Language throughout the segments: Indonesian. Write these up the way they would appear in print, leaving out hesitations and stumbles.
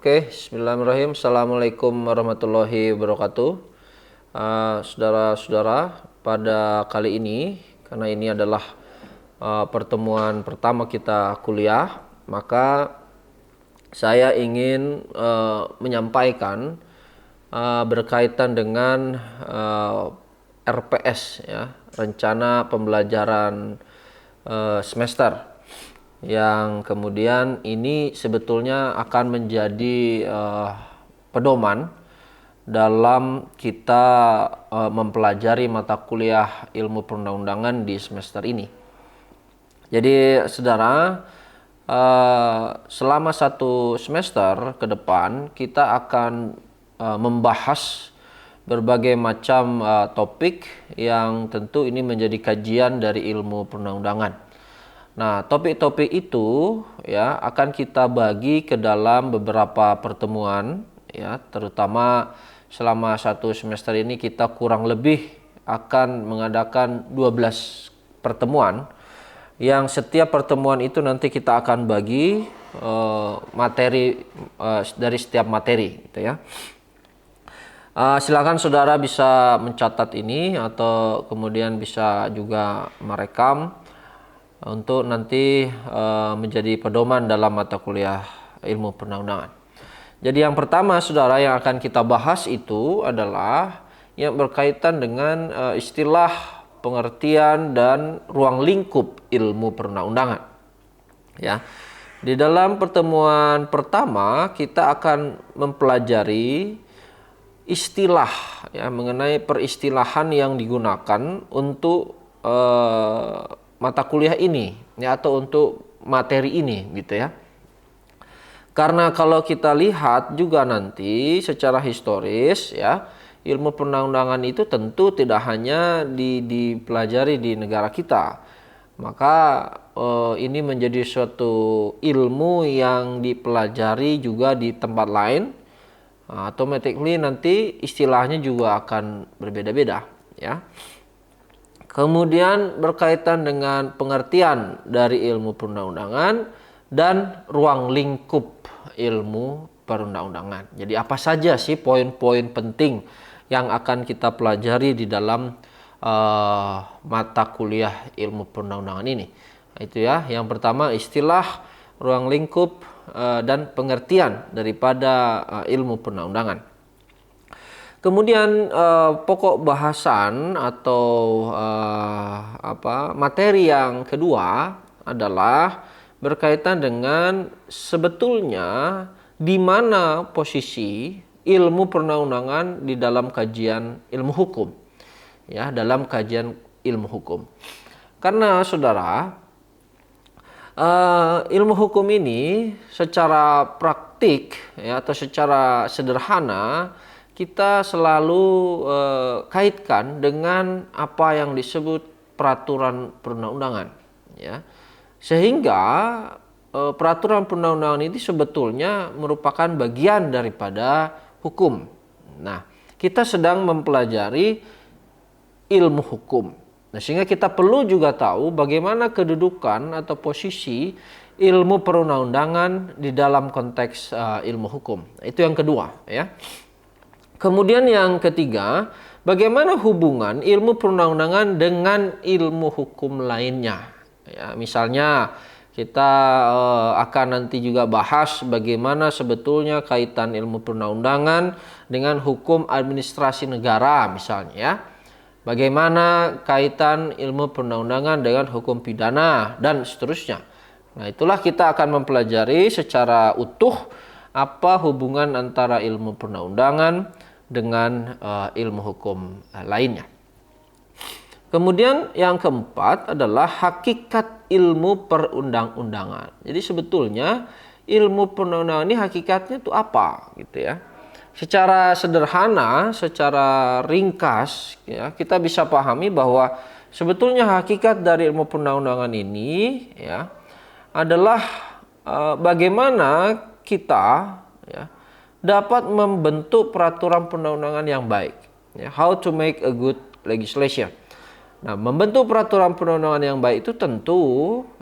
Oke, bismillahirrahmanirrahim. Assalamualaikum warahmatullahi wabarakatuh. Saudara-saudara, pada kali ini, karena ini adalah pertemuan pertama kita kuliah, maka saya ingin menyampaikan berkaitan dengan RPS, ya, rencana pembelajaran semester, yang kemudian ini sebetulnya akan menjadi pedoman dalam kita mempelajari mata kuliah ilmu perundang-undangan di semester ini. Jadi saudara, selama satu semester ke depan kita akan membahas berbagai macam topik yang tentu ini menjadi kajian dari ilmu perundang-undangan. Nah, topik-topik itu ya akan kita bagi ke dalam beberapa pertemuan, ya, terutama selama satu semester ini kita kurang lebih akan mengadakan 12 pertemuan, yang setiap pertemuan itu nanti kita akan bagi materi dari setiap materi, gitu ya. Silakan saudara bisa mencatat ini atau kemudian bisa juga merekam untuk nanti menjadi pedoman dalam mata kuliah ilmu perundang-undangan. Jadi yang pertama saudara yang akan kita bahas itu adalah yang berkaitan dengan istilah, pengertian, dan ruang lingkup ilmu perundang-undangan. Ya. Di dalam pertemuan pertama kita akan mempelajari istilah, ya, mengenai peristilahan yang digunakan untuk mata kuliah ini, ya, atau untuk materi ini, gitu ya. Karena kalau kita lihat juga nanti secara historis, ya, ilmu perundang-undangan itu tentu tidak hanya dipelajari di negara kita. Maka ini menjadi suatu ilmu yang dipelajari juga di tempat lain. Automatically nanti istilahnya juga akan berbeda-beda, ya. Kemudian berkaitan dengan pengertian dari ilmu perundang-undangan dan ruang lingkup ilmu perundang-undangan. Jadi apa saja sih poin-poin penting yang akan kita pelajari di dalam mata kuliah ilmu perundang-undangan ini. Itu ya, yang pertama istilah, ruang lingkup, dan pengertian daripada ilmu perundang-undangan. Kemudian pokok bahasan atau materi yang kedua adalah berkaitan dengan sebetulnya di mana posisi ilmu perundang-undangan di dalam kajian ilmu hukum, ya, dalam kajian ilmu hukum. Karena saudara, ilmu hukum ini secara praktik, ya, atau secara sederhana kita selalu kaitkan dengan apa yang disebut peraturan perundang-undangan, ya. Sehingga peraturan perundang-undangan ini sebetulnya merupakan bagian daripada hukum. Nah, kita sedang mempelajari ilmu hukum. Nah, sehingga kita perlu juga tahu bagaimana kedudukan atau posisi ilmu perundang-undangan di dalam konteks ilmu hukum. Nah, itu yang kedua, ya. Kemudian yang ketiga, bagaimana hubungan ilmu perundang-undangan dengan ilmu hukum lainnya. Ya, misalnya kita akan nanti juga bahas bagaimana sebetulnya kaitan ilmu perundang-undangan dengan hukum administrasi negara misalnya, ya. Bagaimana kaitan ilmu perundang-undangan dengan hukum pidana dan seterusnya. Nah, itulah kita akan mempelajari secara utuh apa hubungan antara ilmu perundang-undangan dengan ilmu hukum lainnya. Kemudian yang keempat adalah hakikat ilmu perundang-undangan. Jadi sebetulnya ilmu perundang-undangan ini hakikatnya itu apa, gitu ya. Secara sederhana, secara ringkas, ya, kita bisa pahami bahwa sebetulnya hakikat dari ilmu perundang-undangan ini, ya, adalah bagaimana kita, ya, dapat membentuk peraturan perundang-undangan yang baik, ya, how to make a good legislation. Nah, membentuk peraturan perundang-undangan yang baik itu tentu,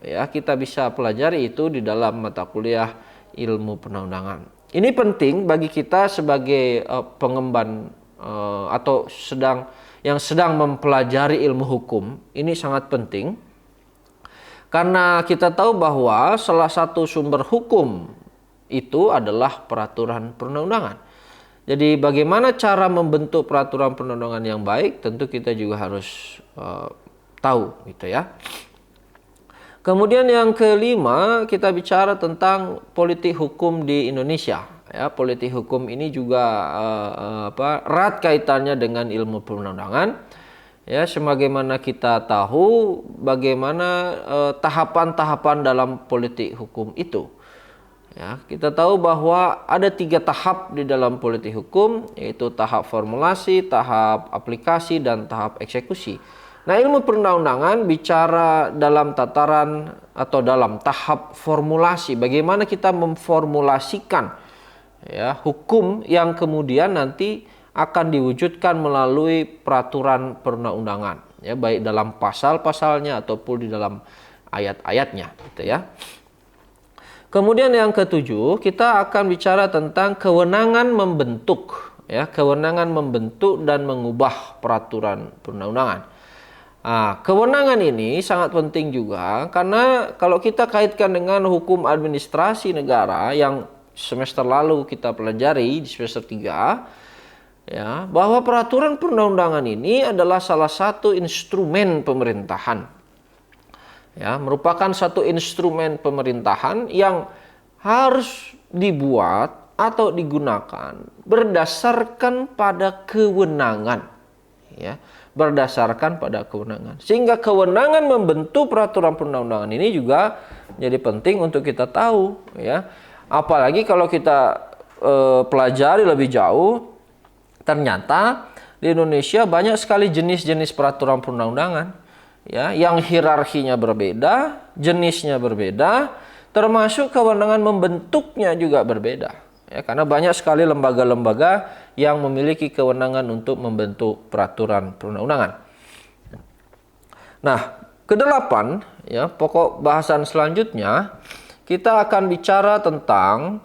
ya, kita bisa pelajari itu di dalam mata kuliah ilmu perundang-undangan. Ini penting bagi kita sebagai pengemban atau yang sedang mempelajari ilmu hukum. Ini sangat penting karena kita tahu bahwa salah satu sumber hukum itu adalah peraturan perundang-undangan. Jadi bagaimana cara membentuk peraturan perundang-undangan yang baik, tentu kita juga harus tahu gitu ya. Kemudian yang kelima, kita bicara tentang politik hukum di Indonesia. Ya, politik hukum ini juga erat kaitannya dengan ilmu perundang-undangan. Ya, sebagaimana kita tahu bagaimana tahapan-tahapan dalam politik hukum itu. Ya, kita tahu bahwa ada 3 tahap di dalam politik hukum, yaitu tahap formulasi, tahap aplikasi, dan tahap eksekusi. Nah, ilmu perundang-undangan bicara dalam tataran atau dalam tahap formulasi, bagaimana kita memformulasikan ya hukum yang kemudian nanti akan diwujudkan melalui peraturan perundang-undangan, ya baik dalam pasal-pasalnya ataupun di dalam ayat-ayatnya, gitu ya. Kemudian yang ketujuh, kita akan bicara tentang kewenangan membentuk, ya kewenangan membentuk dan mengubah peraturan perundang-undangan. Nah, kewenangan ini sangat penting juga karena kalau kita kaitkan dengan hukum administrasi negara yang semester lalu kita pelajari di semester 3, ya, bahwa peraturan perundang-undangan ini adalah salah satu instrumen pemerintahan. Ya, merupakan satu instrumen pemerintahan yang harus dibuat atau digunakan berdasarkan pada kewenangan, ya. Berdasarkan pada kewenangan. Sehingga kewenangan membentuk peraturan perundang-undangan ini juga jadi penting untuk kita tahu, ya. Apalagi kalau kita pelajari lebih jauh, ternyata di Indonesia banyak sekali jenis-jenis peraturan perundang-undangan, ya, yang hierarkinya berbeda, jenisnya berbeda, termasuk kewenangan membentuknya juga berbeda. Ya, karena banyak sekali lembaga-lembaga yang memiliki kewenangan untuk membentuk peraturan perundang-undangan. Nah, kedelapan, ya, pokok bahasan selanjutnya kita akan bicara tentang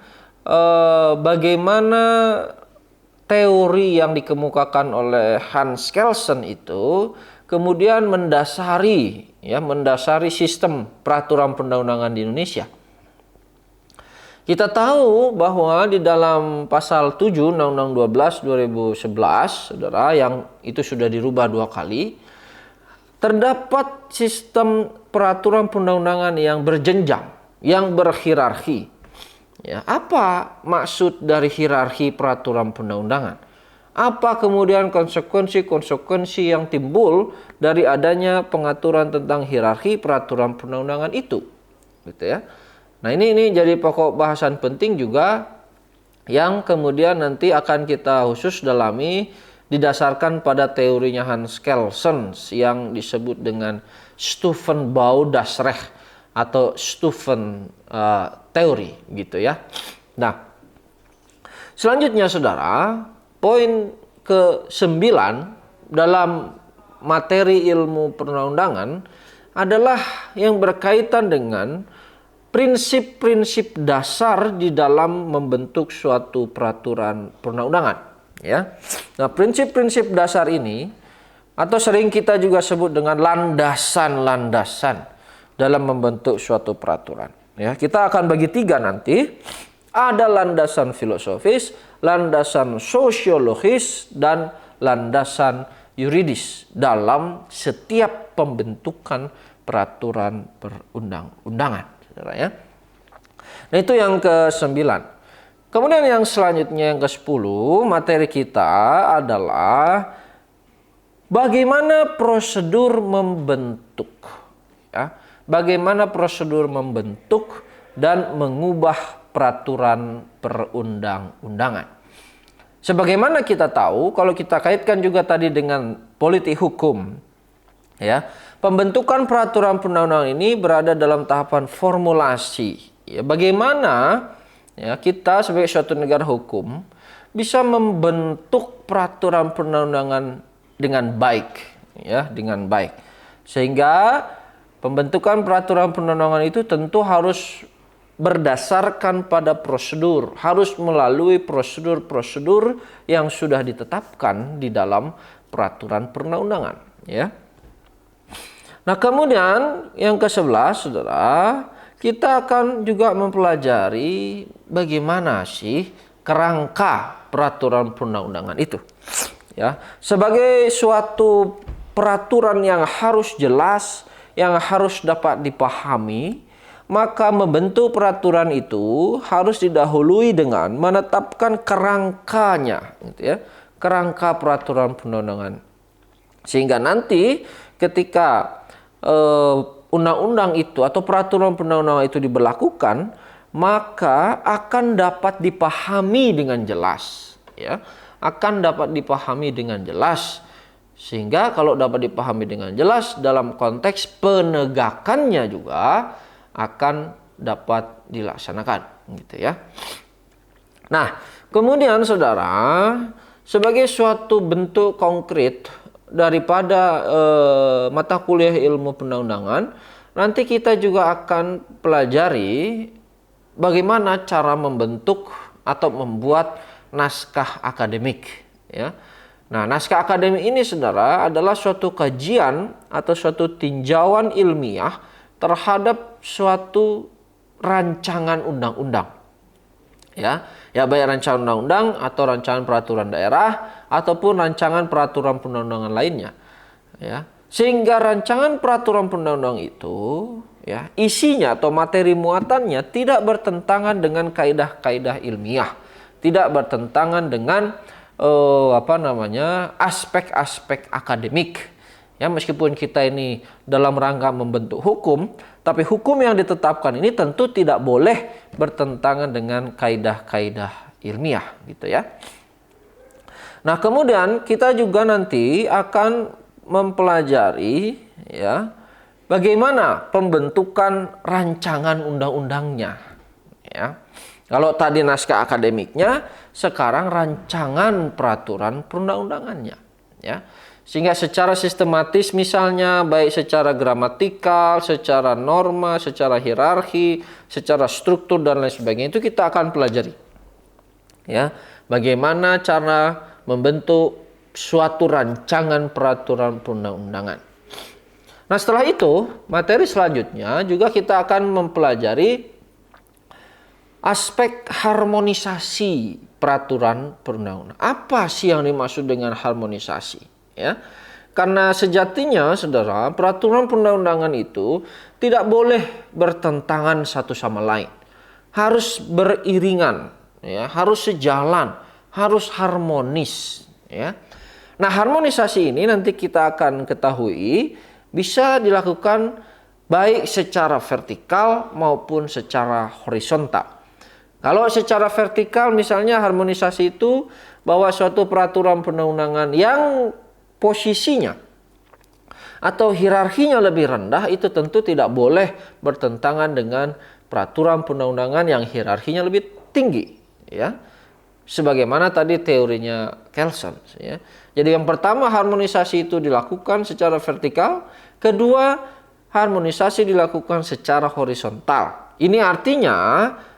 bagaimana teori yang dikemukakan oleh Hans Kelsen itu kemudian mendasari sistem peraturan perundang-undangan di Indonesia. Kita tahu bahwa di dalam pasal 7 Undang-Undang 12 2011, Saudara, yang itu sudah dirubah 2 kali, terdapat sistem peraturan perundang-undangan yang berjenjang, yang berhierarki. Ya, apa maksud dari hierarki peraturan perundang-undangan? Apa kemudian konsekuensi-konsekuensi yang timbul dari adanya pengaturan tentang hierarki peraturan perundang-undangan itu? Gitu ya. Nah, ini jadi pokok bahasan penting juga yang kemudian nanti akan kita khusus dalami didasarkan pada teorinya Hans Kelsen yang disebut dengan Stufenbau-das-Recht atau Stufen teori, gitu ya. Nah, selanjutnya Saudara, poin ke-9 dalam materi ilmu perundang-undangan adalah yang berkaitan dengan prinsip-prinsip dasar di dalam membentuk suatu peraturan perundang-undangan, ya. Nah, prinsip-prinsip dasar ini atau sering kita juga sebut dengan landasan-landasan dalam membentuk suatu peraturan, ya. Kita akan bagi 3 nanti. Ada landasan filosofis, landasan sosiologis, dan landasan yuridis dalam setiap pembentukan peraturan perundang-undangan. Ya. Nah, itu yang ke-9. Kemudian yang selanjutnya yang ke-10, materi kita adalah bagaimana prosedur membentuk, ya. Bagaimana prosedur membentuk dan mengubah peraturan perundang-undangan. Sebagaimana kita tahu, kalau kita kaitkan juga tadi dengan politik hukum, ya, pembentukan peraturan perundang-undangan ini berada dalam tahapan formulasi. Ya, bagaimana ya kita sebagai suatu negara hukum bisa membentuk peraturan perundang-undangan dengan baik, ya, dengan baik. Sehingga pembentukan peraturan perundang-undangan itu tentu harus berdasarkan pada prosedur, harus melalui prosedur-prosedur yang sudah ditetapkan di dalam peraturan perundang-undangan, ya. Nah, kemudian yang ke-11, Saudara, kita akan juga mempelajari bagaimana sih kerangka peraturan perundang-undangan itu. Ya, sebagai suatu peraturan yang harus jelas, yang harus dapat dipahami, maka membentuk peraturan itu harus didahului dengan menetapkan kerangkanya, gitu ya, kerangka peraturan perundang-undangan. Sehingga nanti ketika undang-undang itu atau peraturan perundang-undangan itu diberlakukan, maka akan dapat dipahami dengan jelas, ya, akan dapat dipahami dengan jelas. Sehingga kalau dapat dipahami dengan jelas, dalam konteks penegakannya juga akan dapat dilaksanakan, gitu ya. Nah, kemudian Saudara, sebagai suatu bentuk konkret daripada mata kuliah ilmu perundang-undangan, nanti kita juga akan pelajari bagaimana cara membentuk atau membuat naskah akademik, ya. Nah, naskah akademik ini, Saudara, adalah suatu kajian atau suatu tinjauan ilmiah terhadap suatu rancangan undang-undang. Ya, baik rancangan undang-undang atau rancangan peraturan daerah ataupun rancangan peraturan perundang-undangan lainnya. Ya, sehingga rancangan peraturan perundang-undangan itu, ya, isinya atau materi muatannya tidak bertentangan dengan kaidah-kaidah ilmiah, tidak bertentangan dengan aspek-aspek akademik. Ya, meskipun kita ini dalam rangka membentuk hukum, tapi hukum yang ditetapkan ini tentu tidak boleh bertentangan dengan kaidah-kaidah ilmiah, gitu ya. Nah, kemudian kita juga nanti akan mempelajari, ya, bagaimana pembentukan rancangan undang-undangnya, ya. Kalau tadi naskah akademiknya, sekarang rancangan peraturan perundang-undangannya, ya. Sehingga secara sistematis, misalnya baik secara gramatikal, secara norma, secara hierarki, secara struktur dan lain sebagainya, itu kita akan pelajari. Ya, bagaimana cara membentuk suatu rancangan peraturan perundang-undangan. Nah, setelah itu, materi selanjutnya juga kita akan mempelajari aspek harmonisasi peraturan perundang-undangan. Apa sih yang dimaksud dengan harmonisasi? Ya, karena sejatinya, Saudara, peraturan perundang-undangan itu tidak boleh bertentangan satu sama lain. Harus beriringan, ya, harus sejalan, harus harmonis, ya. Nah, harmonisasi ini nanti kita akan ketahui bisa dilakukan baik secara vertikal maupun secara horizontal. Kalau secara vertikal, misalnya harmonisasi itu bahwa suatu peraturan perundang-undangan yang posisinya atau hierarkinya lebih rendah itu tentu tidak boleh bertentangan dengan peraturan perundang-undangan yang hierarkinya lebih tinggi, ya. Sebagaimana tadi teorinya Kelsen, ya. Jadi yang pertama, harmonisasi itu dilakukan secara vertikal, kedua, harmonisasi dilakukan secara horizontal. Ini artinya,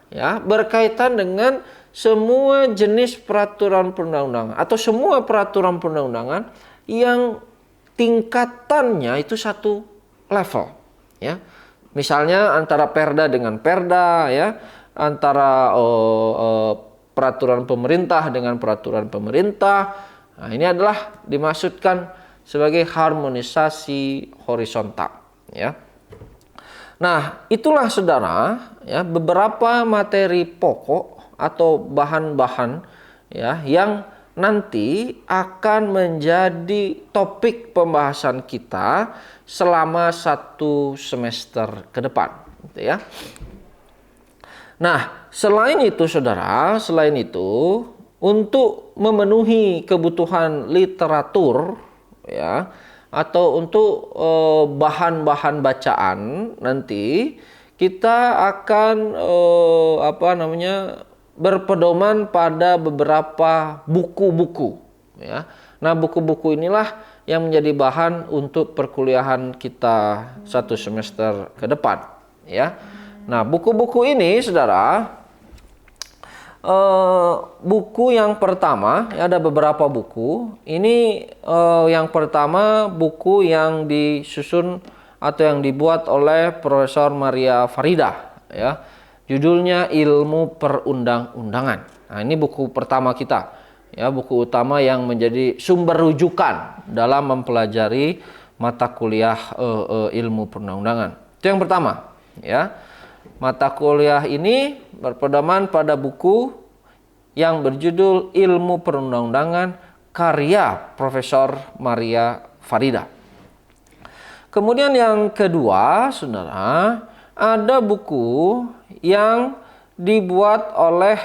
ya, berkaitan dengan semua jenis peraturan perundang-undangan atau semua peraturan perundang-undangan yang tingkatannya itu satu level, ya. Misalnya antara perda dengan perda, ya, antara peraturan pemerintah dengan peraturan pemerintah. Nah, ini adalah dimaksudkan sebagai harmonisasi horizontal, ya. Nah, itulah, Saudara, ya, beberapa materi pokok atau bahan-bahan, ya, yang nanti akan menjadi topik pembahasan kita selama 1 semester ke depan, gitu ya. Nah, selain itu, Saudara, untuk memenuhi kebutuhan literatur, ya, atau untuk bahan-bahan bacaan, nanti kita akan berpedoman pada beberapa buku-buku, ya. Nah, buku-buku inilah yang menjadi bahan untuk perkuliahan kita 1 semester ke depan, ya. Nah, buku-buku ini, saudara, buku yang pertama, ya, ada beberapa buku. Ini yang pertama buku yang disusun atau yang dibuat oleh Profesor Maria Farida, ya. Judulnya Ilmu Perundang-undangan. Nah, ini buku pertama kita, ya, buku utama yang menjadi sumber rujukan dalam mempelajari mata kuliah ilmu perundang-undangan. Itu yang pertama, ya. Mata kuliah ini berpedoman pada buku yang berjudul Ilmu Perundang-undangan karya Profesor Maria Farida. Kemudian yang kedua, saudara, ada buku yang dibuat oleh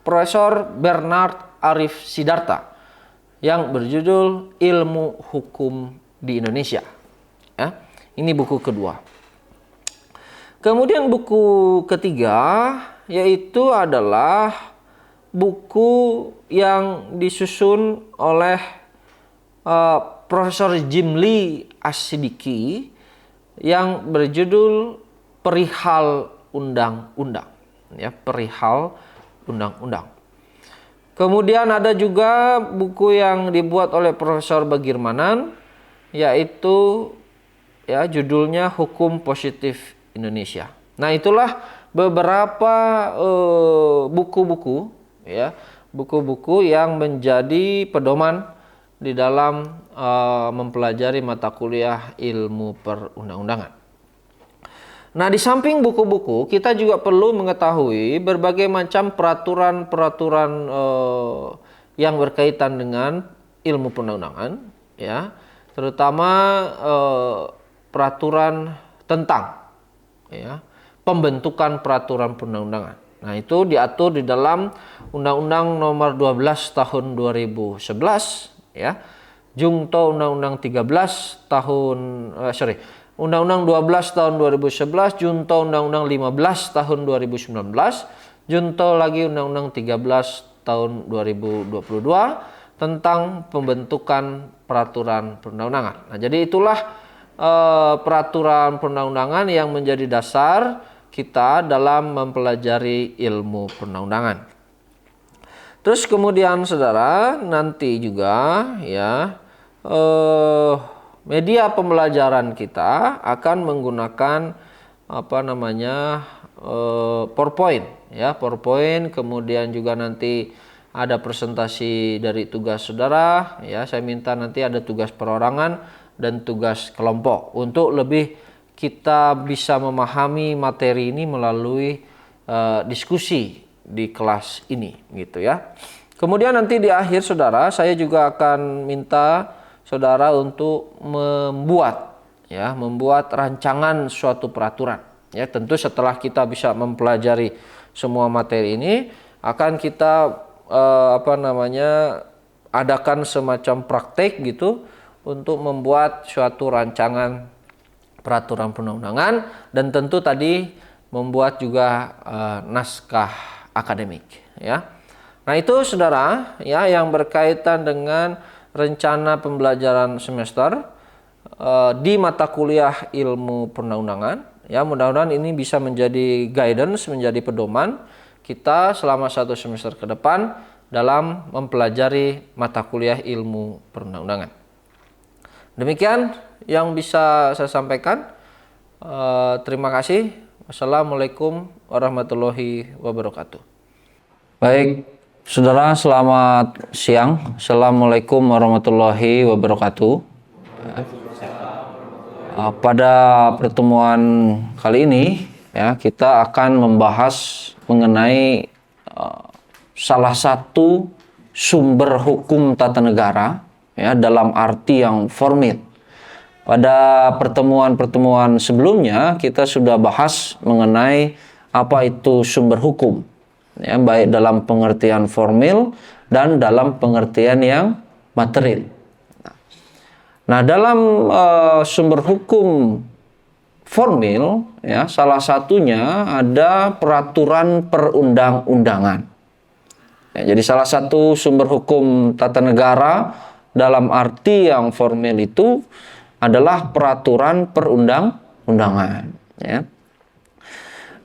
Profesor Bernard Arif Sidarta yang berjudul Ilmu Hukum di Indonesia. Ya, ini buku kedua. Kemudian buku ketiga yaitu adalah buku yang disusun oleh Profesor Jimli As-Sidiki yang berjudul Perihal Undang-Undang, ya, Perihal Undang-Undang. Kemudian ada juga buku yang dibuat oleh Profesor Bagirmanan, yaitu, ya, judulnya Hukum Positif Indonesia. Nah, itulah beberapa buku-buku, ya, buku-buku yang menjadi pedoman di dalam mempelajari mata kuliah ilmu perundang-undangan. Nah, di samping buku-buku, kita juga perlu mengetahui berbagai macam peraturan-peraturan yang berkaitan dengan ilmu perundang-undangan, ya, terutama peraturan tentang, ya, pembentukan peraturan perundang-undangan. Nah, itu diatur di dalam Undang-Undang Nomor 12 Tahun 2011, ya. Jungto Undang-Undang 13 tahun Undang-Undang 12 tahun 2011, Junto Undang-Undang 15 tahun 2019, Junto lagi Undang-Undang 13 tahun 2022 tentang pembentukan peraturan perundang-undangan. Nah, jadi itulah peraturan perundang-undangan yang menjadi dasar kita dalam mempelajari ilmu perundang-undangan. Terus kemudian, saudara, nanti juga, ya, media pembelajaran kita akan menggunakan PowerPoint, ya, PowerPoint. Kemudian juga nanti ada presentasi dari tugas saudara, ya. Saya minta nanti ada tugas perorangan dan tugas kelompok untuk lebih kita bisa memahami materi ini melalui diskusi di kelas ini, gitu, ya. Kemudian nanti di akhir, saudara, saya juga akan minta saudara untuk membuat rancangan suatu peraturan, ya. Tentu setelah kita bisa mempelajari semua materi ini, akan kita adakan semacam praktek, gitu, untuk membuat suatu rancangan peraturan perundang-undangan, dan tentu tadi membuat juga naskah akademik, ya. Nah, itu, saudara, ya, yang berkaitan dengan rencana pembelajaran semester di mata kuliah ilmu perundang-undangan, ya. Mudah-mudahan ini bisa menjadi guidance, menjadi pedoman kita selama 1 semester ke depan dalam mempelajari mata kuliah ilmu perundang-undangan. Demikian yang bisa saya sampaikan. Terima kasih. Wassalamualaikum warahmatullahi wabarakatuh. Baik, saudara, selamat siang. Assalamualaikum warahmatullahi wabarakatuh. Pada pertemuan kali ini, ya, kita akan membahas mengenai salah satu sumber hukum tata negara, ya, dalam arti yang formil. Pada pertemuan-pertemuan sebelumnya kita sudah bahas mengenai apa itu sumber hukum, ya, baik dalam pengertian formil dan dalam pengertian yang material. Nah, dalam sumber hukum formil, ya, salah satunya ada peraturan perundang-undangan. Ya, jadi salah satu sumber hukum tata negara dalam arti yang formil itu adalah peraturan perundang-undangan, ya.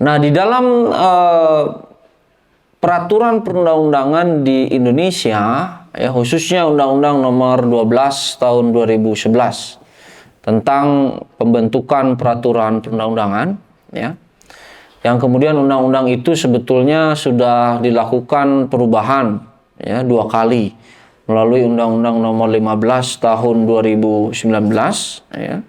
Nah, di dalam peraturan perundang-undangan di Indonesia, ya khususnya Undang-Undang Nomor 12 Tahun 2011 tentang pembentukan peraturan perundang-undangan, ya, yang kemudian undang-undang itu sebetulnya sudah dilakukan perubahan, ya, 2 kali melalui Undang-Undang Nomor 15 Tahun 2019, ya,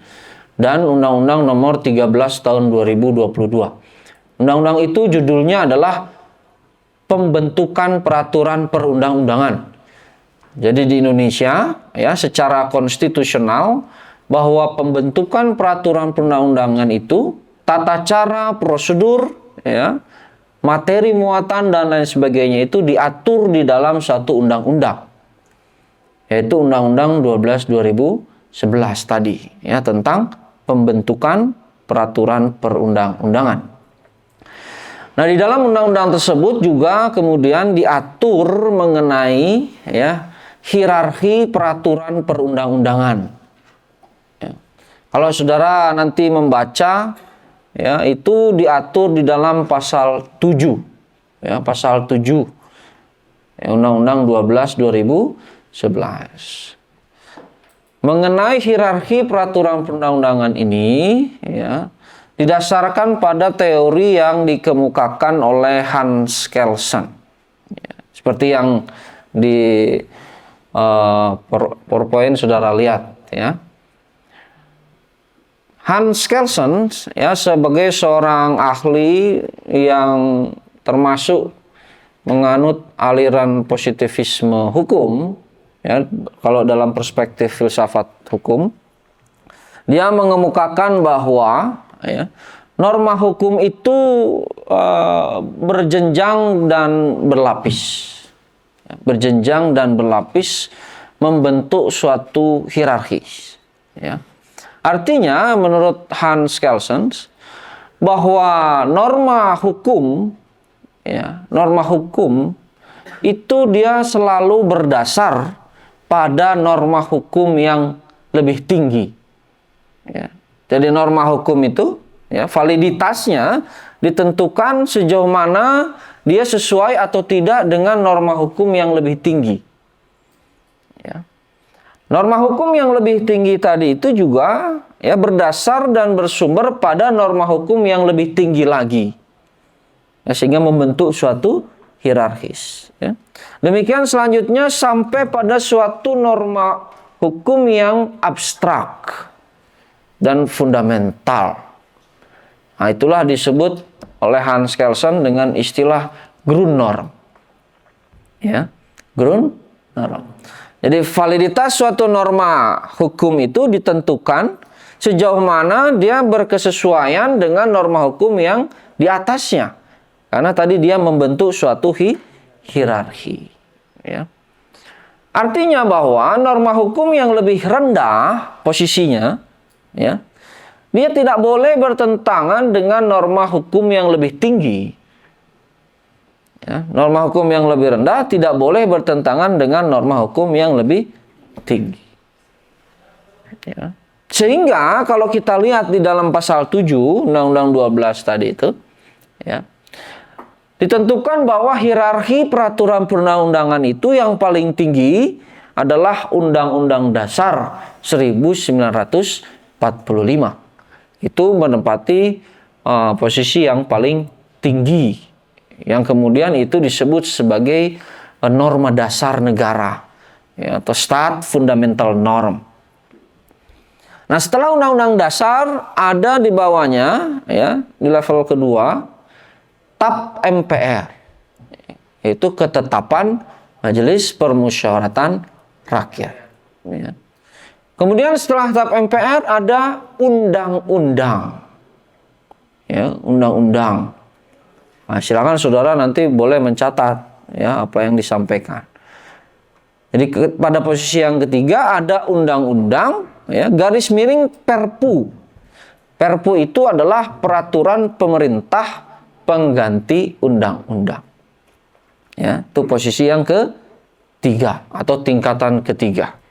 dan Undang-Undang Nomor 13 Tahun 2022. Undang-undang itu judulnya adalah Pembentukan Peraturan Perundang-undangan. Jadi di Indonesia, ya, secara konstitusional bahwa pembentukan peraturan perundang-undangan itu tata cara, prosedur, ya, materi muatan dan lain sebagainya itu diatur di dalam satu undang-undang, yaitu Undang-Undang 12 2011 tadi, ya, tentang pembentukan peraturan perundang-undangan. Nah, di dalam undang-undang tersebut juga kemudian diatur mengenai, ya, hierarki peraturan perundang-undangan. Ya. Kalau saudara nanti membaca, ya, itu diatur di dalam pasal 7, ya, pasal 7, ya, Undang-Undang 12 2011. Mengenai hierarki peraturan perundang-undangan ini, ya, didasarkan pada teori yang dikemukakan oleh Hans Kelsen, ya, seperti yang di PowerPoint saudara lihat, ya. Hans Kelsen, ya, sebagai seorang ahli yang termasuk menganut aliran positivisme hukum, ya, kalau dalam perspektif filsafat hukum, dia mengemukakan bahwa, ya, norma hukum itu berjenjang dan berlapis, ya, berjenjang dan berlapis membentuk suatu hierarki, ya. Artinya menurut Hans Kelsen bahwa norma hukum, ya, norma hukum itu dia selalu berdasar pada norma hukum yang lebih tinggi, ya. Jadi norma hukum itu, ya, validitasnya ditentukan sejauh mana dia sesuai atau tidak dengan norma hukum yang lebih tinggi, ya. Norma hukum yang lebih tinggi tadi itu juga, ya, berdasar dan bersumber pada norma hukum yang lebih tinggi lagi, ya, sehingga membentuk suatu hierarkis, ya. Demikian selanjutnya sampai pada suatu norma hukum yang abstrak dan fundamental. Nah, itulah disebut oleh Hans Kelsen dengan istilah Grundnorm, ya, Grundnorm. Jadi validitas suatu norma hukum itu ditentukan sejauh mana dia berkesesuaian dengan norma hukum yang di atasnya, karena tadi dia membentuk suatu hierarki, ya. Artinya bahwa norma hukum yang lebih rendah posisinya, ya, dia tidak boleh bertentangan dengan norma hukum yang lebih tinggi. Ya, norma hukum yang lebih rendah tidak boleh bertentangan dengan norma hukum yang lebih tinggi. Ya. Sehingga kalau kita lihat di dalam pasal 7 Undang-Undang 12 tadi itu, ya, ditentukan bahwa hierarki peraturan perundang-undangan itu yang paling tinggi adalah Undang-Undang Dasar 1945. Itu menempati posisi yang paling tinggi, yang kemudian itu disebut sebagai norma dasar negara, ya, atau State Fundamental Norm. Nah, setelah Undang-Undang Dasar ada di bawahnya, ya, di level kedua TAP MPR, yaitu Ketetapan Majelis Permusyawaratan Rakyat, ya. Kemudian setelah TAP MPR ada undang-undang, ya, undang-undang. Nah, silakan saudara nanti boleh mencatat, ya, apa yang disampaikan. Jadi pada posisi yang ketiga ada undang-undang, ya, garis miring Perpu. Perpu itu adalah peraturan pemerintah pengganti undang-undang. Ya, itu posisi yang ketiga atau tingkatan ketiga.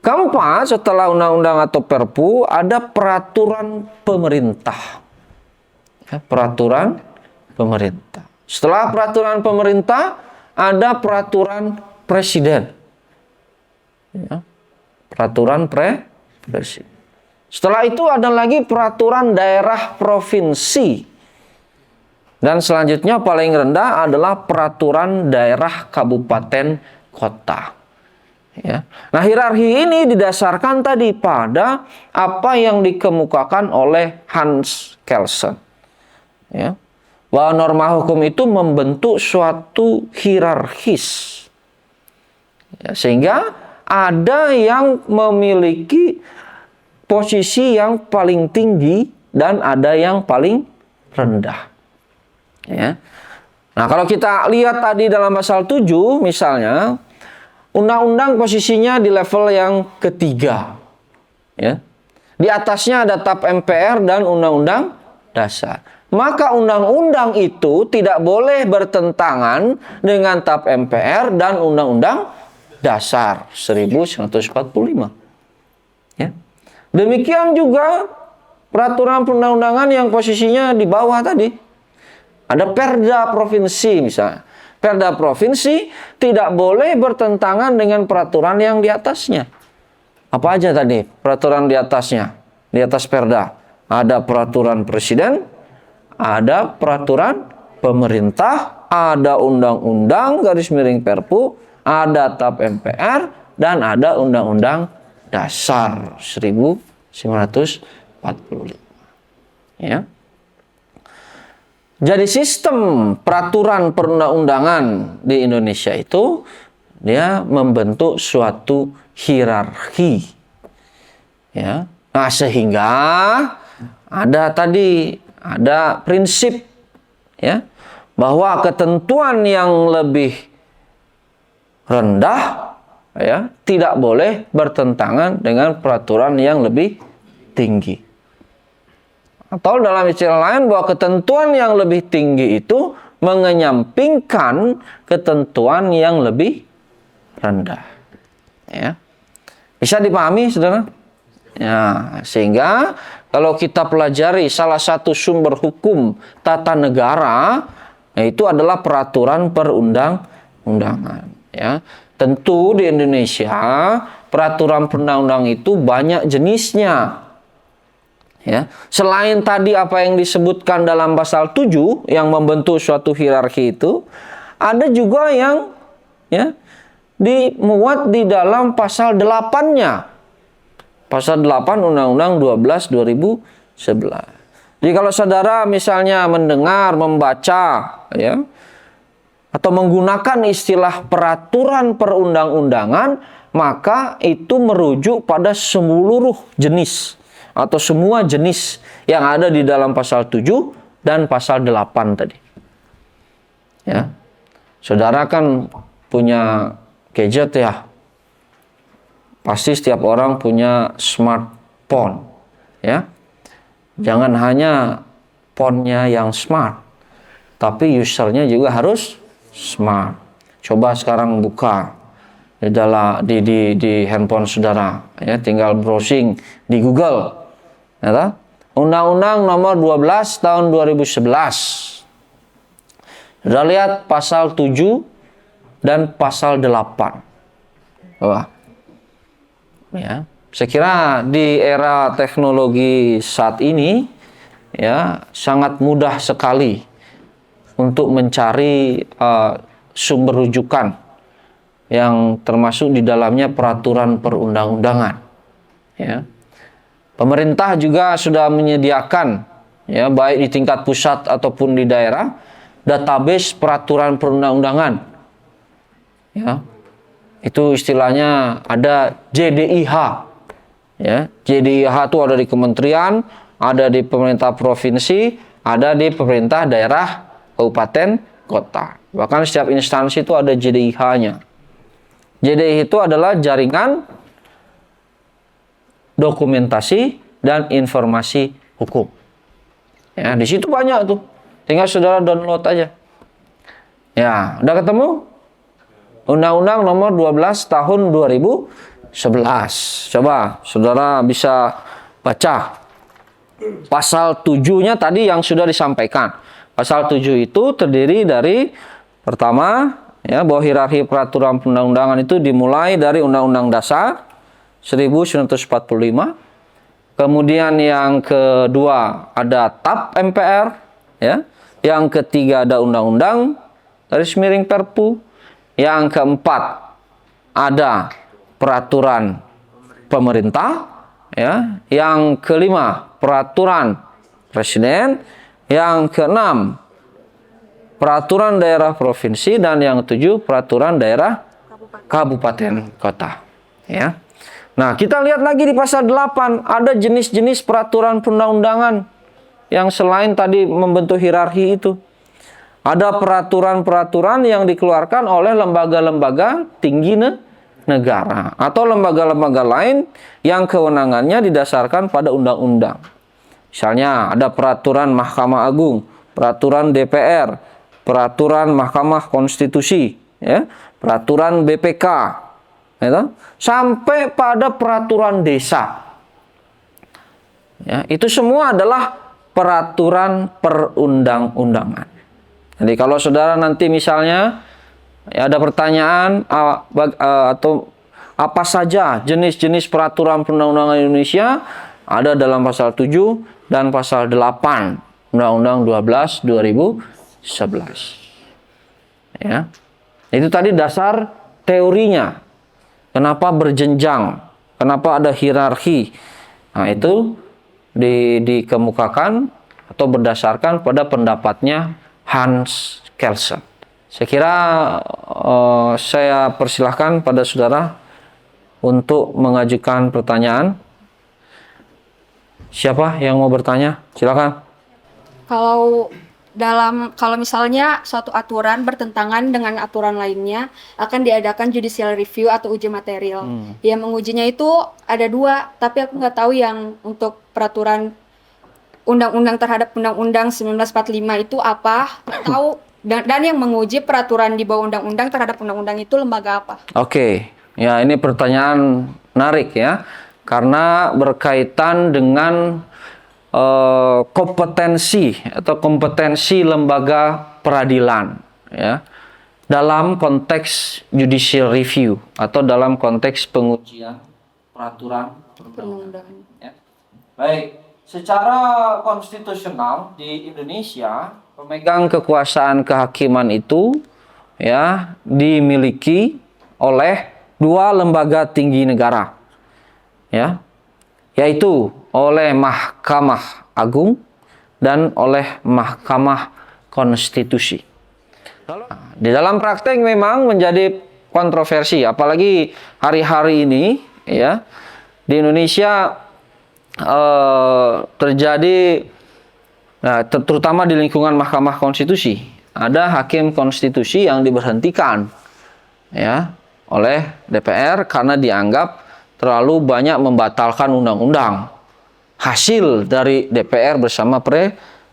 Keempat, setelah undang-undang atau Perpu ada peraturan pemerintah. Peraturan pemerintah. Setelah peraturan pemerintah, ada peraturan presiden. Ya. Peraturan presiden. Setelah itu ada lagi peraturan daerah provinsi. Dan selanjutnya paling rendah adalah peraturan daerah kabupaten kota. Ya. Nah, hierarki ini didasarkan tadi pada apa yang dikemukakan oleh Hans Kelsen. Ya. Bahwa norma hukum itu membentuk suatu hierarkis. Ya, sehingga ada yang memiliki posisi yang paling tinggi dan ada yang paling rendah. Ya. Nah, kalau kita lihat tadi dalam pasal 7 misalnya, undang-undang posisinya di level yang ketiga. Ya. Di atasnya ada TAP MPR dan undang-undang dasar. Maka undang-undang itu tidak boleh bertentangan dengan TAP MPR dan undang-undang dasar 1945. Ya. Demikian juga peraturan perundang-undangan yang posisinya di bawah tadi. Ada perda provinsi misalnya. Perda provinsi tidak boleh bertentangan dengan peraturan yang di atasnya. Apa aja tadi peraturan di atasnya? Di atas perda. Ada peraturan presiden, ada peraturan pemerintah, ada undang-undang garis miring Perpu, ada TAP MPR, dan ada undang-undang dasar 1945. Ya. Jadi sistem peraturan perundang-undangan di Indonesia itu dia membentuk suatu hierarki. Ya. Nah, sehingga ada prinsip ya bahwa ketentuan yang lebih rendah ya tidak boleh bertentangan dengan peraturan yang lebih tinggi. Atau dalam istilah lain bahwa ketentuan yang lebih tinggi itu mengenyampingkan ketentuan yang lebih rendah. Ya. Bisa dipahami, saudara? Ya, sehingga kalau kita pelajari salah satu sumber hukum tata negara, itu adalah peraturan perundang-undangan. Ya. Tentu di Indonesia peraturan perundang-undangan itu banyak jenisnya. Ya, selain tadi apa yang disebutkan dalam pasal 7 yang membentuk suatu hierarki itu, ada juga yang ya dimuat di dalam pasal 8-nya. Pasal 8 Undang-Undang 12 2011. Jadi kalau saudara misalnya mendengar, membaca ya atau menggunakan istilah peraturan perundang-undangan, maka itu merujuk pada seluruh jenis atau semua jenis yang ada di dalam pasal 7 dan pasal 8 tadi. Ya. Saudara kan punya gadget ya. Pasti setiap orang punya smartphone, ya. Jangan hanya phone-nya yang smart, tapi usernya juga harus smart. Coba sekarang buka di handphone saudara, ya, tinggal browsing di Google. Ya, Undang-Undang nomor 12 tahun 2011. Sudah lihat pasal 7 dan pasal 8. Wah. Ya, saya kira di era teknologi saat ini ya sangat mudah sekali untuk mencari sumber rujukan yang termasuk di dalamnya peraturan perundang-undangan. Ya. Pemerintah juga sudah menyediakan ya baik di tingkat pusat ataupun di daerah database peraturan perundang-undangan. Ya. Itu istilahnya ada JDIH. Ya, JDIH itu ada di kementerian, ada di pemerintah provinsi, ada di pemerintah daerah, kabupaten, kota. Bahkan setiap instansi itu ada JDIH-nya. JDIH itu adalah jaringan dokumentasi dan informasi hukum. Ya, di situ banyak tuh. Tinggal saudara download aja. Ya, udah ketemu? Undang-Undang nomor 12 tahun 2011. Coba saudara bisa baca. Pasal 7-nya tadi yang sudah disampaikan. Pasal 7 itu terdiri dari pertama, ya, bahwa hierarki peraturan perundang-undangan itu dimulai dari Undang-Undang Dasar 1945. Kemudian yang kedua ada TAP MPR, ya. Yang ketiga ada Undang-Undang garis miring Perpu. Yang keempat ada peraturan pemerintah, ya. Yang kelima peraturan presiden. Yang keenam peraturan daerah provinsi, dan yang ketujuh peraturan daerah kabupaten kota, ya. Nah, kita lihat lagi di pasal 8 ada jenis-jenis peraturan perundang-undangan yang selain tadi membentuk hierarki itu. Ada peraturan-peraturan yang dikeluarkan oleh lembaga-lembaga tinggi negara atau lembaga-lembaga lain yang kewenangannya didasarkan pada undang-undang. Misalnya ada peraturan Mahkamah Agung, peraturan DPR, peraturan Mahkamah Konstitusi, ya, peraturan BPK, ya, sampai pada peraturan desa. Ya, itu semua adalah peraturan perundang-undangan. Jadi kalau saudara nanti misalnya ya, ada pertanyaan atau apa saja jenis-jenis peraturan perundang-undangan Indonesia, ada dalam pasal 7 dan pasal 8 Undang-Undang 12 2011. Ya. Itu tadi dasar teorinya. Kenapa berjenjang? Kenapa ada hierarki? Nah, itu dikemukakan atau berdasarkan pada pendapatnya Hans Kelsen. Saya kira saya persilahkan pada saudara untuk mengajukan pertanyaan. Siapa yang mau bertanya? Silakan. Kalau misalnya suatu aturan bertentangan dengan aturan lainnya, akan diadakan judicial review atau uji material. Yang mengujinya itu ada dua, tapi aku nggak tahu yang untuk peraturan undang-undang terhadap Undang-Undang 1945 itu apa, tahu, dan yang menguji peraturan di bawah undang-undang terhadap undang-undang itu lembaga apa? Oke, ya ini pertanyaan menarik ya, karena berkaitan dengan kompetensi lembaga peradilan, ya, dalam konteks judicial review atau dalam konteks pengujian peraturan perundang-undangan. Ya. Baik, secara konstitusional di Indonesia pemegang kekuasaan kehakiman itu ya dimiliki oleh dua lembaga tinggi negara, ya, yaitu oleh Mahkamah Agung dan oleh Mahkamah Konstitusi. Di dalam praktek memang menjadi kontroversi, apalagi hari-hari ini ya di Indonesia terjadi, nah, terutama di lingkungan Mahkamah Konstitusi, ada hakim konstitusi yang diberhentikan ya oleh DPR karena dianggap terlalu banyak membatalkan undang-undang hasil dari DPR bersama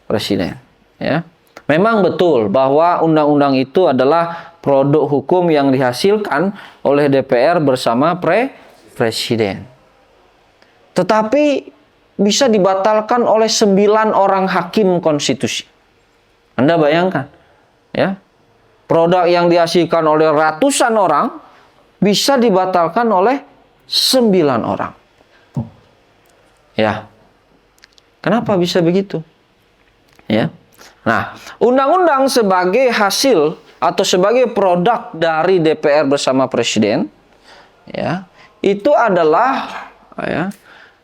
presiden. Ya, memang betul bahwa undang-undang itu adalah produk hukum yang dihasilkan oleh DPR bersama presiden. Tetapi bisa dibatalkan oleh 9 orang hakim konstitusi. Anda bayangkan, ya, produk yang dihasilkan oleh ratusan orang bisa dibatalkan oleh 9 orang. Ya. Kenapa bisa begitu? Ya. Nah, undang-undang sebagai hasil atau sebagai produk dari DPR bersama presiden, ya, itu adalah ya,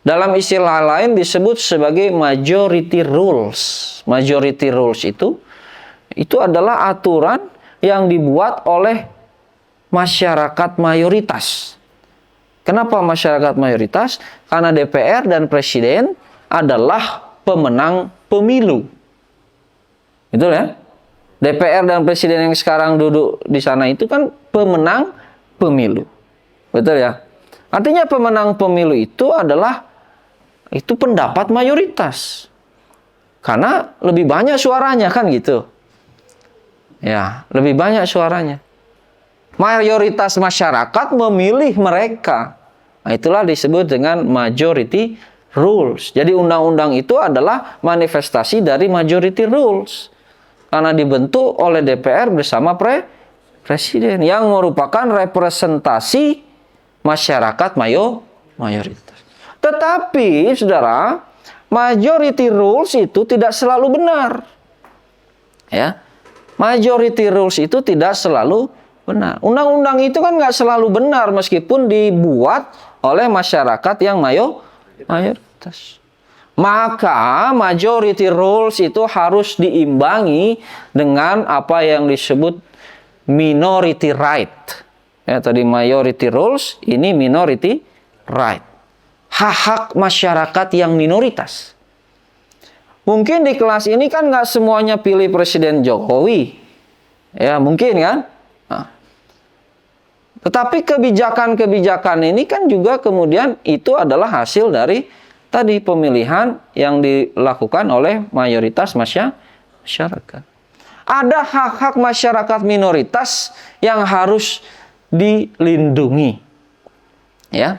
dalam istilah lain disebut sebagai majority rules. Majority rules itu adalah aturan yang dibuat oleh masyarakat mayoritas. Kenapa masyarakat mayoritas? Karena DPR dan presiden adalah pemenang pemilu. Betul ya? DPR dan presiden yang sekarang duduk di sana itu kan pemenang pemilu. Betul ya? Artinya pemenang pemilu itu adalah pendapat mayoritas. Karena lebih banyak suaranya kan gitu. Ya, lebih banyak suaranya. Mayoritas masyarakat memilih mereka. Nah, itulah disebut dengan majority rules. Jadi undang-undang itu adalah manifestasi dari majority rules. Karena dibentuk oleh DPR bersama presiden yang merupakan representasi masyarakat mayoritas. Tetapi, saudara, majority rules itu tidak selalu benar. Ya, majority rules itu tidak selalu benar. Undang-undang itu kan nggak selalu benar meskipun dibuat oleh masyarakat yang mayoritas. Maka majority rules itu harus diimbangi dengan apa yang disebut minority right. Ya, tadi majority rules, ini minority right. Hak-hak masyarakat yang minoritas. Mungkin di kelas ini kan nggak semuanya pilih Presiden Jokowi. Ya, mungkin kan? Nah. Tetapi kebijakan-kebijakan ini kan juga kemudian itu adalah hasil dari tadi pemilihan yang dilakukan oleh mayoritas masyarakat. Ada hak-hak masyarakat minoritas yang harus dilindungi. Ya.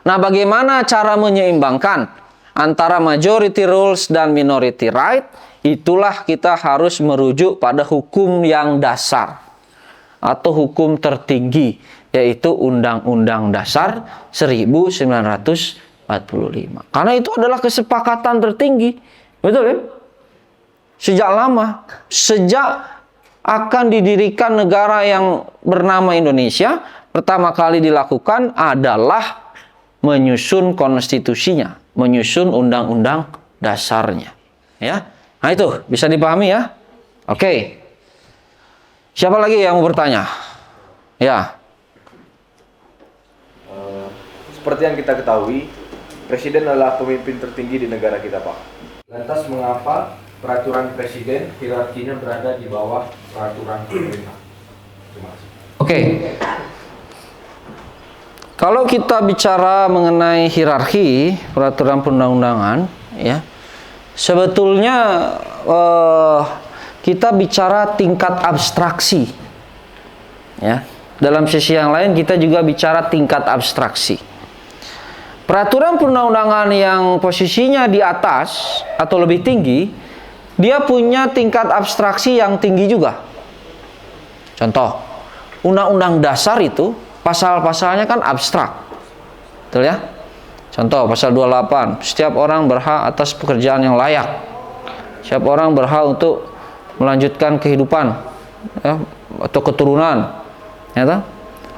Nah, bagaimana cara menyeimbangkan antara majority rules dan minority right? Itulah kita harus merujuk pada hukum yang dasar atau hukum tertinggi, yaitu Undang-Undang Dasar 1945. Karena itu adalah kesepakatan tertinggi. Betul ya? Sejak lama, sejak akan didirikan negara yang bernama Indonesia, pertama kali dilakukan adalah menyusun konstitusinya, menyusun undang-undang dasarnya. Ya, nah itu bisa dipahami ya. Oke, siapa lagi yang mau bertanya? Ya. Seperti yang kita ketahui, Presiden adalah pemimpin tertinggi di negara kita, Pak. Lantas mengapa peraturan Presiden hierarkinya berada di bawah peraturan pemerintah? Terima kasih. Oke. Kalau kita bicara mengenai hierarki peraturan perundang-undangan, ya, sebetulnya kita bicara tingkat abstraksi. Ya, dalam sisi yang lain kita juga bicara tingkat abstraksi. Peraturan perundang-undangan yang posisinya di atas atau lebih tinggi, dia punya tingkat abstraksi yang tinggi juga. Contoh, Undang-Undang Dasar itu pasal-pasalnya kan abstrak. Betul ya? Contoh, pasal 28, setiap orang berhak atas pekerjaan yang layak. Setiap orang berhak untuk melanjutkan kehidupan, ya, atau keturunan. Ya,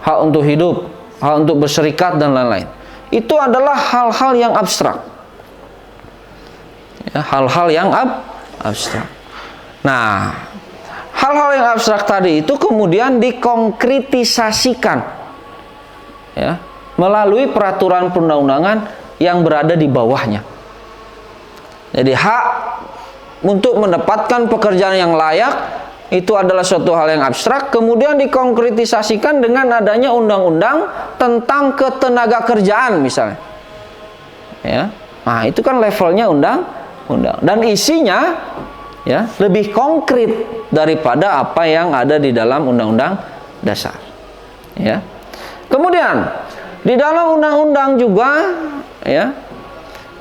hak untuk hidup, hak untuk berserikat, dan lain-lain. Itu adalah hal-hal yang abstrak. Ya, hal-hal yang abstrak. Nah, hal-hal yang abstrak tadi itu kemudian dikonkretisasikan, ya, melalui peraturan perundang-undangan yang berada di bawahnya. Jadi hak untuk mendapatkan pekerjaan yang layak itu adalah suatu hal yang abstrak, kemudian dikonkretisasikan dengan adanya undang-undang tentang ketenaga kerjaan misalnya. Ya. Nah, itu kan levelnya undang-undang dan isinya, ya, lebih konkret daripada apa yang ada di dalam Undang-Undang Dasar. Ya. Kemudian di dalam undang-undang juga, ya,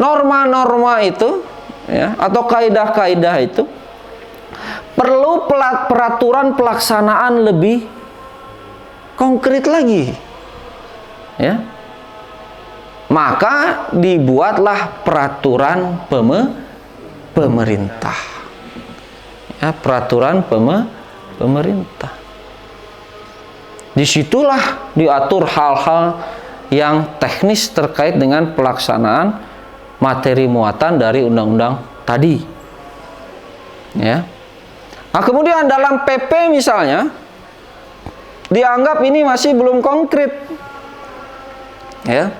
norma-norma itu, ya, atau kaidah-kaidah itu perlu peraturan pelaksanaan lebih konkret lagi. Ya. Maka dibuatlah peraturan pemerintah. Ya, peraturan pemerintah. Disitulah diatur hal-hal yang teknis terkait dengan pelaksanaan materi muatan dari undang-undang tadi. Ya. Nah, kemudian dalam PP misalnya dianggap ini masih belum konkret. Ya.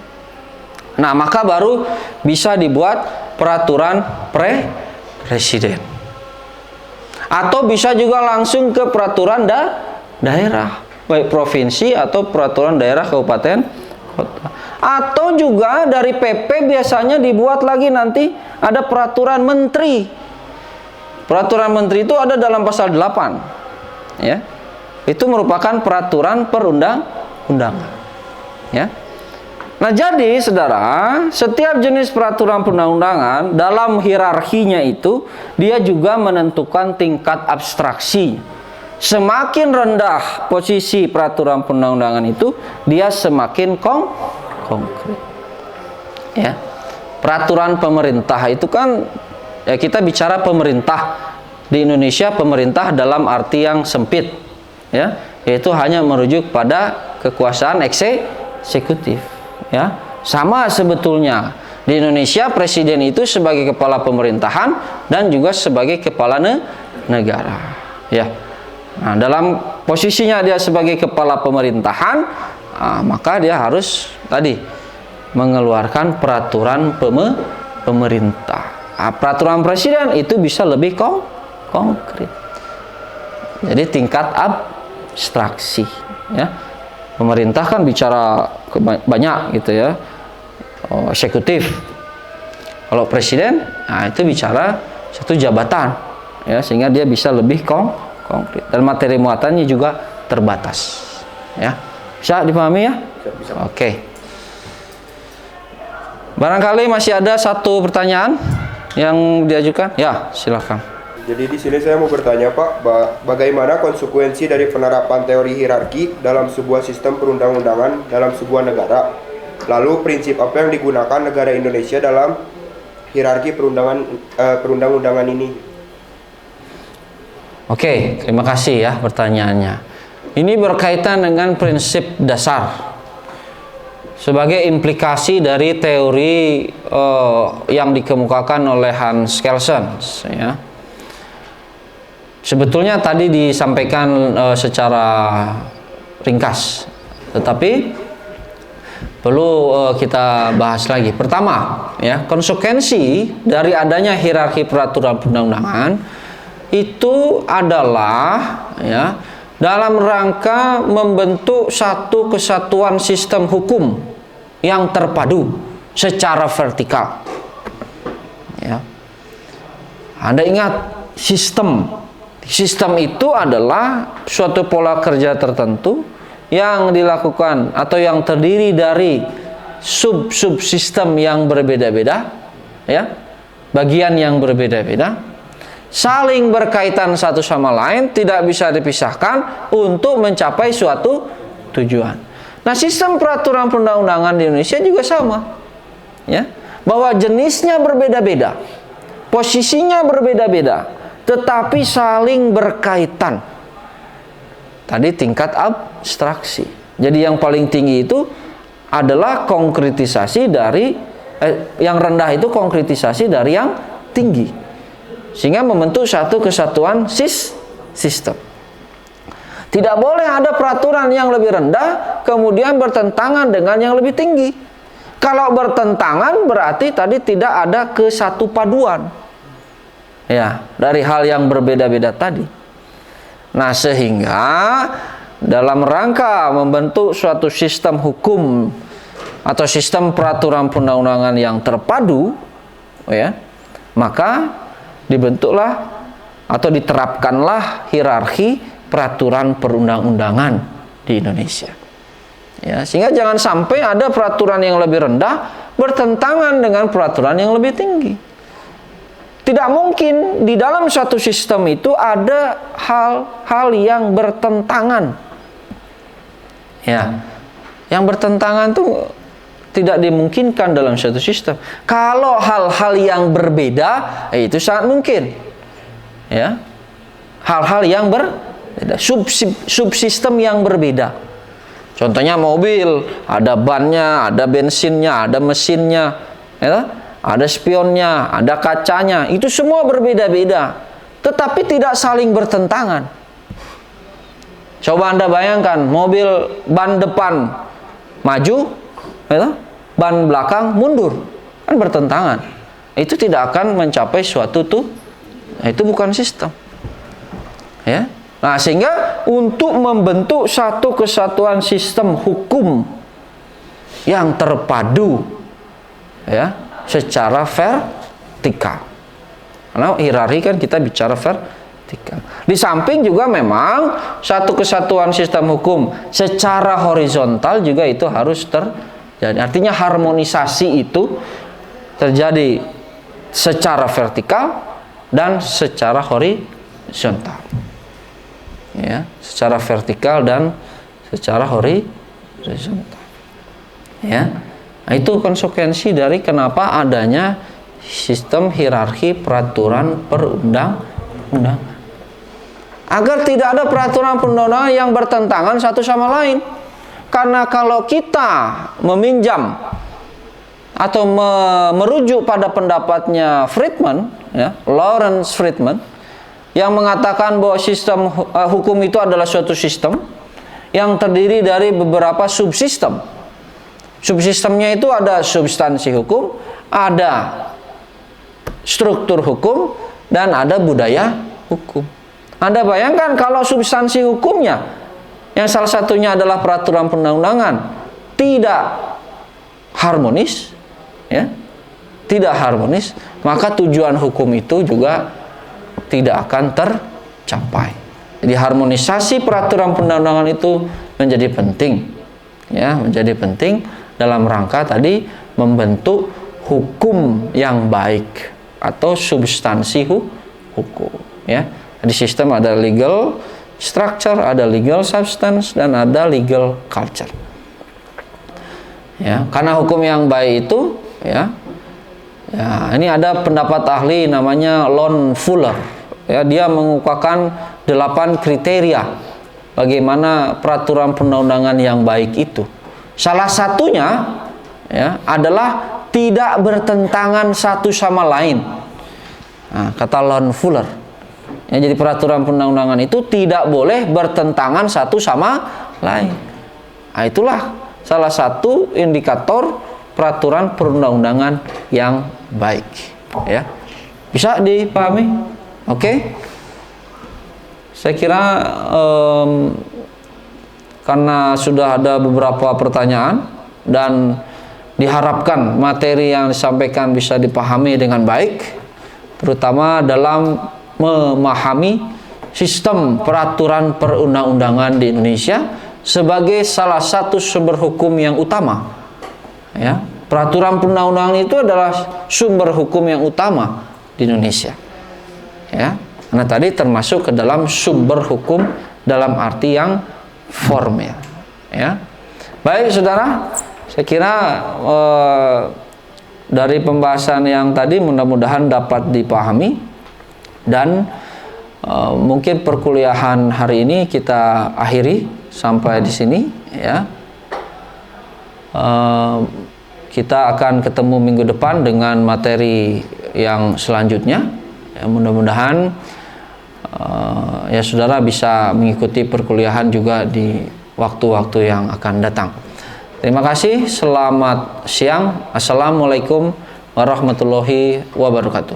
Nah, maka baru bisa dibuat peraturan presiden. Atau bisa juga langsung ke peraturan daerah, baik provinsi atau peraturan daerah kabupaten kota. Atau juga dari PP biasanya dibuat lagi nanti ada peraturan menteri. Peraturan menteri itu ada dalam pasal 8. Ya. Itu merupakan peraturan perundang-undangan. Ya. Nah, jadi saudara, setiap jenis peraturan perundang-undangan dalam hierarkinya itu dia juga menentukan tingkat abstraksi. Semakin rendah posisi peraturan perundang-undangan itu, dia semakin konkret. Ya. Peraturan pemerintah itu kan ya, kita bicara pemerintah di Indonesia, pemerintah dalam arti yang sempit, ya, yaitu hanya merujuk pada kekuasaan eksekutif. Ya, sama sebetulnya di Indonesia presiden itu sebagai kepala pemerintahan dan juga sebagai kepala negara. Ya, nah, dalam posisinya dia sebagai kepala pemerintahan, maka dia harus tadi mengeluarkan peraturan pemerintah. Peraturan presiden itu bisa lebih konkret. Jadi tingkat abstraksi. Ya. Pemerintah kan bicara banyak gitu ya, eksekutif. Kalau presiden, nah itu bicara satu jabatan, ya, sehingga dia bisa lebih konkret dan materi muatannya juga terbatas. Ya, bisa dipahami ya? Bisa. Oke. Barangkali masih ada satu pertanyaan yang diajukan? Ya, silakan. Jadi di sini saya mau bertanya Pak, bagaimana konsekuensi dari penerapan teori hierarki dalam sebuah sistem perundang-undangan dalam sebuah negara? Lalu prinsip apa yang digunakan negara Indonesia dalam hierarki perundang-undangan ini? Oke, terima kasih ya pertanyaannya. Ini berkaitan dengan prinsip dasar sebagai implikasi dari teori yang dikemukakan oleh Hans Kelsen, ya. Sebetulnya tadi disampaikan secara ringkas, tetapi perlu kita bahas lagi. Pertama, ya, konsekuensi dari adanya hierarki peraturan perundang-undangan itu adalah, ya, dalam rangka membentuk satu kesatuan sistem hukum yang terpadu secara vertikal. Ya. Anda ingat Sistem itu adalah suatu pola kerja tertentu yang dilakukan atau yang terdiri dari sub-subsistem yang berbeda-beda, ya, bagian yang berbeda-beda, saling berkaitan satu sama lain, tidak bisa dipisahkan untuk mencapai suatu tujuan. Nah, sistem peraturan perundang-undangan di Indonesia juga sama, ya, bahwa jenisnya berbeda-beda, posisinya berbeda-beda, tetapi saling berkaitan. Tadi tingkat abstraksi. Jadi yang paling tinggi itu adalah konkretisasi dari yang rendah itu konkretisasi dari yang tinggi, sehingga membentuk satu kesatuan sistem. Tidak boleh ada peraturan yang lebih rendah kemudian bertentangan dengan yang lebih tinggi. Kalau bertentangan berarti tadi tidak ada kesatu paduan, ya, dari hal yang berbeda-beda tadi. Nah, sehingga dalam rangka membentuk suatu sistem hukum atau sistem peraturan perundang-undangan yang terpadu, ya, maka dibentuklah atau diterapkanlah hierarki peraturan perundang-undangan di Indonesia. Ya, sehingga jangan sampai ada peraturan yang lebih rendah bertentangan dengan peraturan yang lebih tinggi. Tidak mungkin di dalam suatu sistem itu ada hal-hal yang bertentangan. Ya, yang bertentangan itu tidak dimungkinkan dalam suatu sistem. Kalau hal-hal yang berbeda, itu sangat mungkin. Ya, hal-hal yang berbeda, subsistem yang berbeda. Contohnya mobil, ada bannya, ada bensinnya, ada mesinnya, ya. Ada spionnya, ada kacanya, itu semua berbeda-beda, tetapi tidak saling bertentangan. Coba Anda bayangkan, mobil ban depan maju, ban belakang mundur, kan bertentangan. Itu tidak akan mencapai suatu itu bukan sistem. Ya, nah sehingga untuk membentuk satu kesatuan sistem hukum yang terpadu, ya, secara vertikal. Karena hierarki kan kita bicara vertikal. Di samping juga memang satu kesatuan sistem hukum secara horizontal juga itu harus Jadi artinya harmonisasi itu terjadi secara vertikal dan secara horizontal. Ya, secara vertikal dan secara horizontal. Ya. Nah, itu konsekuensi dari kenapa adanya sistem hierarki peraturan perundang-undangan. Agar tidak ada peraturan perundang-undangan yang bertentangan satu sama lain. Karena kalau kita meminjam atau merujuk pada pendapatnya Friedman, ya, Lawrence Friedman, yang mengatakan bahwa sistem hukum itu adalah suatu sistem yang terdiri dari beberapa subsistem. Subsistemnya itu ada substansi hukum, ada struktur hukum, dan ada budaya hukum. Anda bayangkan kalau substansi hukumnya, yang salah satunya adalah peraturan perundang-undangan, tidak harmonis, ya, tidak harmonis, maka tujuan hukum itu juga tidak akan tercapai. Jadi harmonisasi peraturan perundang-undangan itu menjadi penting, ya, menjadi penting dalam rangka tadi membentuk hukum yang baik atau substansi hukum, ya. Di sistem ada legal structure, ada legal substance, dan ada legal culture. Ya, karena hukum yang baik itu, ya, ini ada pendapat ahli namanya Lon Fuller. Ya, dia mengukakan 8 kriteria bagaimana peraturan perundang-undangan yang baik itu. Salah satunya, ya, adalah tidak bertentangan satu sama lain. Nah, kata Lon Fuller. Ya, jadi peraturan perundang-undangan itu tidak boleh bertentangan satu sama lain. Nah, itulah salah satu indikator peraturan perundang-undangan yang baik. Ya, bisa dipahami? Oke? Saya kira karena sudah ada beberapa pertanyaan dan diharapkan materi yang disampaikan bisa dipahami dengan baik, terutama dalam memahami sistem peraturan perundang-undangan di Indonesia sebagai salah satu sumber hukum yang utama. Ya, peraturan perundang-undangan itu adalah sumber hukum yang utama di Indonesia. Ya, karena tadi termasuk ke dalam sumber hukum dalam arti yang formil. Ya, baik saudara, saya kira dari pembahasan yang tadi mudah-mudahan dapat dipahami, dan mungkin perkuliahan hari ini kita akhiri sampai di sini. Ya, kita akan ketemu minggu depan dengan materi yang selanjutnya. Ya, mudah-mudahan ya saudara bisa mengikuti perkuliahan juga di waktu-waktu yang akan datang. Terima kasih, selamat siang. Assalamualaikum warahmatullahi wabarakatuh.